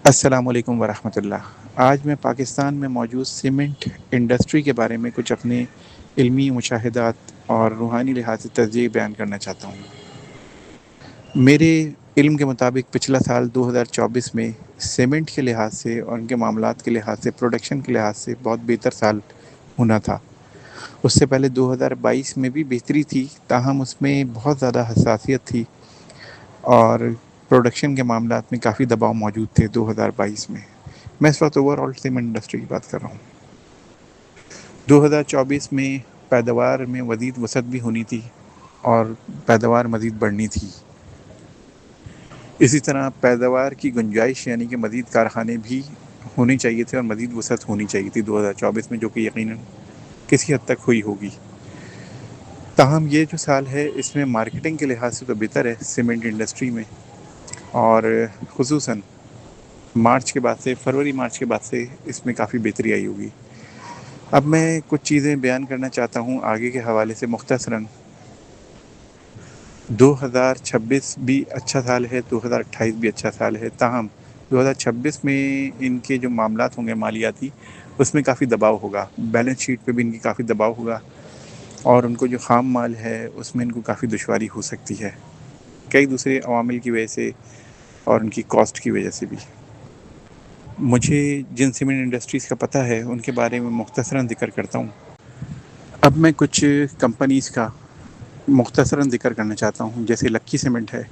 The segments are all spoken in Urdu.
السلام علیکم ورحمۃ اللہ۔ آج میں پاکستان میں موجود سیمنٹ انڈسٹری کے بارے میں کچھ اپنے علمی مشاہدات اور روحانی لحاظ سے تجزیے بیان کرنا چاہتا ہوں۔ میرے علم کے مطابق پچھلا سال 2024 میں سیمنٹ کے لحاظ سے اور ان کے معاملات کے لحاظ سے پروڈکشن کے لحاظ سے بہت بہتر سال ہونا تھا۔ اس سے پہلے 2022 میں بھی بہتری تھی، تاہم اس میں بہت زیادہ حساسیت تھی اور پروڈکشن کے معاملات میں کافی دباؤ موجود تھے 2022 میں۔ میں اس وقت اوور آل سیمنٹ انڈسٹری کی بات کر رہا ہوں۔ 2024 میں پیداوار میں مزید وسعت بھی ہونی تھی اور پیداوار مزید بڑھنی تھی۔ اسی طرح پیداوار کی گنجائش یعنی کہ مزید کارخانے بھی ہونے چاہیے تھے اور مزید وسعت ہونی چاہیے تھی 2024 میں، جو کہ یقیناً کسی حد تک ہوئی ہوگی۔ تاہم یہ جو سال ہے اس میں مارکیٹنگ کے لحاظ سے تو بہتر ہے سیمنٹ انڈسٹری میں، اور خصوصاً مارچ کے بعد سے، فروری مارچ کے بعد سے اس میں کافی بہتری آئی ہوگی۔ اب میں کچھ چیزیں بیان کرنا چاہتا ہوں آگے کے حوالے سے مختصراً۔ 2026 بھی اچھا سال ہے، 2028 بھی اچھا سال ہے، تاہم 2026 میں ان کے جو معاملات ہوں گے مالیاتی، اس میں کافی دباؤ ہوگا، بیلنس شیٹ پہ بھی ان کی کافی دباؤ ہوگا، اور ان کو جو خام مال ہے اس میں ان کو کافی دشواری ہو سکتی ہے، کئی دوسرے عوامل کی وجہ سے اور ان کی کاسٹ کی وجہ سے بھی۔ مجھے جن سیمنٹ انڈسٹریز کا پتہ ہے ان کے بارے میں مختصراً ذکر کرتا ہوں۔ اب میں کچھ کمپنیز کا مختصراً ذکر کرنا چاہتا ہوں، جیسے لکی سیمنٹ ہے۔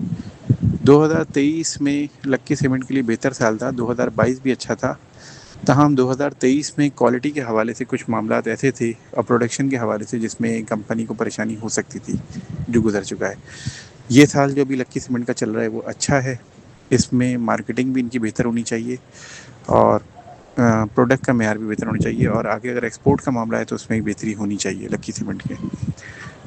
2023 میں لکی سیمنٹ کے لیے بہتر سال تھا، 2022 بھی اچھا تھا، تاہم 2023 میں کوالٹی کے حوالے سے کچھ معاملات ایسے تھے اور پروڈکشن کے حوالے سے جس میں کمپنی کو پریشانی ہو سکتی تھی، جو گزر چکا ہے۔ یہ سال جو بھی لکی سیمنٹ کا چل رہا ہے وہ اچھا ہے، اس میں مارکیٹنگ بھی ان کی بہتر ہونی چاہیے اور پروڈکٹ کا معیار بھی بہتر ہونا چاہیے، اور آگے اگر ایکسپورٹ کا معاملہ ہے تو اس میں بھی بہتری ہونی چاہیے لکی سیمنٹ کے۔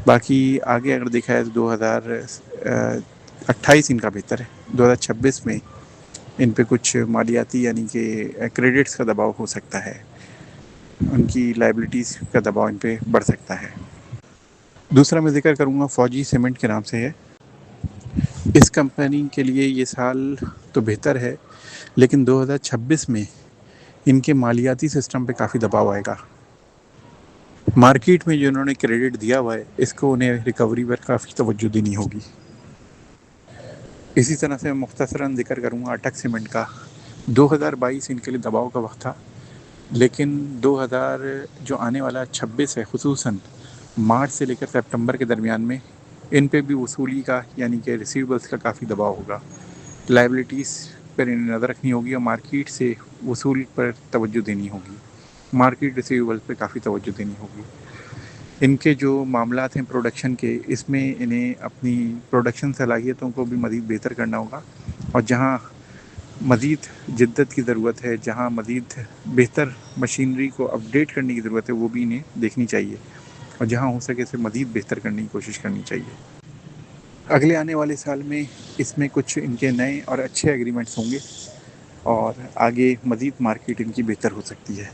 باقی آگے اگر دیکھا ہے تو 2028 ان کا بہتر ہے، 2026 میں ان پہ کچھ مالیاتی یعنی کہ کریڈٹس کا دباؤ ہو سکتا ہے، ان کی لائبلٹیز کا دباؤ ان پہ بڑھ سکتا ہے۔ دوسرا میں ذکر کروں گا فوجی سیمنٹ کے نام سے ہے۔ اس کمپنی کے لیے یہ سال تو بہتر ہے، لیکن 2026 میں ان کے مالیاتی سسٹم پہ کافی دباؤ آئے گا۔ مارکیٹ میں جو انہوں نے کریڈٹ دیا ہوا ہے اس کو انہیں ریکوری پر کافی توجہ دینی ہوگی۔ اسی طرح سے مختصراً ذکر کروں گا اٹک سیمنٹ کا۔ 2022 ان کے لیے دباؤ کا وقت تھا، لیکن 2000 جو آنے والا 26 ہے، خصوصاً مارچ سے لے کر سپتمبر کے درمیان میں ان پہ بھی وصولی کا یعنی کہ ریسیویبلس کا کافی دباؤ ہوگا، لائبلٹیز پر انہیں نظر رکھنی ہوگی اور مارکیٹ سے وصول پر توجہ دینی ہوگی، مارکیٹ ریسیویبل پہ کافی توجہ دینی ہوگی۔ ان کے جو معاملات ہیں پروڈکشن کے، اس میں انہیں اپنی پروڈکشن صلاحیتوں کو بھی مزید بہتر کرنا ہوگا، اور جہاں مزید جدت کی ضرورت ہے، جہاں مزید بہتر مشینری کو اپڈیٹ کرنے کی ضرورت ہے، وہ بھی انہیں دیکھنی چاہیے، اور جہاں ہو سکے اسے مزید بہتر کرنے کی کوشش کرنی چاہیے۔ اگلے آنے والے سال میں اس میں کچھ ان کے نئے اور اچھے ایگریمنٹس ہوں گے اور آگے مزید مارکیٹ ان کی بہتر ہو سکتی ہے۔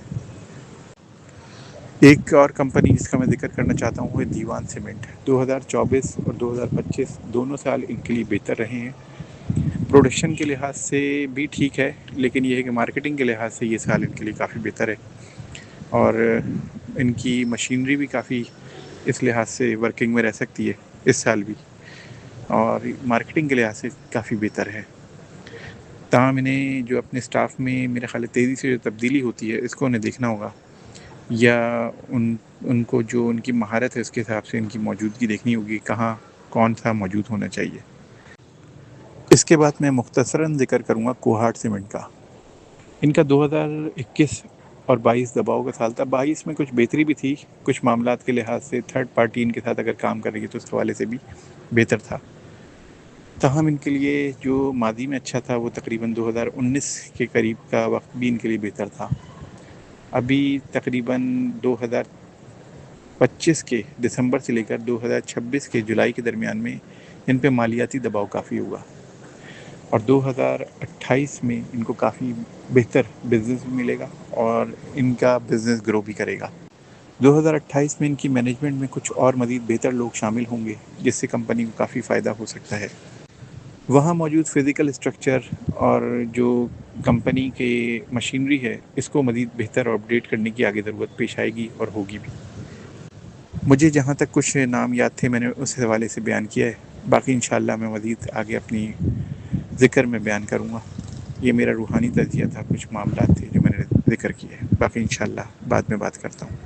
ایک اور کمپنی جس کا میں ذکر کرنا چاہتا ہوں وہ ہے دیوان سیمنٹ۔ 2024 اور 2025 دونوں سال ان کے لیے بہتر رہے ہیں، پروڈکشن کے لحاظ سے بھی ٹھیک ہے، لیکن یہ ہے کہ مارکیٹنگ کے لحاظ سے یہ سال ان کے لیے کافی بہتر ہے، اور ان کی مشینری بھی کافی اس لحاظ سے ورکنگ میں رہ سکتی ہے اس سال بھی، اور مارکیٹنگ کے لحاظ سے کافی بہتر ہے۔ تاہم انہیں جو اپنے سٹاف میں میرے خیال ہے تیزی سے جو تبدیلی ہوتی ہے اس کو انہیں دیکھنا ہوگا، یا ان کو جو ان کی مہارت ہے اس کے حساب سے ان کی موجودگی دیکھنی ہوگی، کہاں کون سا موجود ہونا چاہیے۔ اس کے بعد میں مختصراً ذکر کروں گا کوہاٹ سیمنٹ کا۔ ان کا 2021 اور 22 دباؤ کا سال تھا۔ 22 میں کچھ بہتری بھی تھی، کچھ معاملات کے لحاظ سے تھرڈ پارٹی ان کے ساتھ اگر کام کر رہی ہے تو اس حوالے سے بھی بہتر تھا۔ تاہم ان کے لیے جو ماضی میں اچھا تھا وہ تقریباً 2019 کے قریب کا وقت بھی ان کے لیے بہتر تھا۔ ابھی تقریباً 2025 کے دسمبر سے لے کر 2026 کے جولائی کے درمیان میں ان پہ مالیاتی دباؤ کافی ہوا، اور 2028 میں ان کو کافی بہتر بزنس بھی ملے گا اور ان کا بزنس گرو بھی کرے گا۔ 2028 میں ان کی مینجمنٹ میں کچھ اور مزید بہتر لوگ شامل ہوں گے جس سے کمپنی کو کافی فائدہ ہو سکتا ہے۔ وہاں موجود فزیکل اسٹرکچر اور جو کمپنی کے مشینری ہے اس کو مزید بہتر اور اپڈیٹ کرنے کی آگے ضرورت پیش آئے گی اور ہوگی بھی۔ مجھے جہاں تک کچھ نام یاد تھے میں نے اس حوالے سے بیان کیا ہے، باقی انشاءاللہ میں مزید آگے اپنی ذکر میں بیان کروں گا۔ یہ میرا روحانی تجزیہ تھا، کچھ معاملات تھے جو میں نے ذکر کیے، باقی انشاءاللہ بعد میں بات کرتا ہوں۔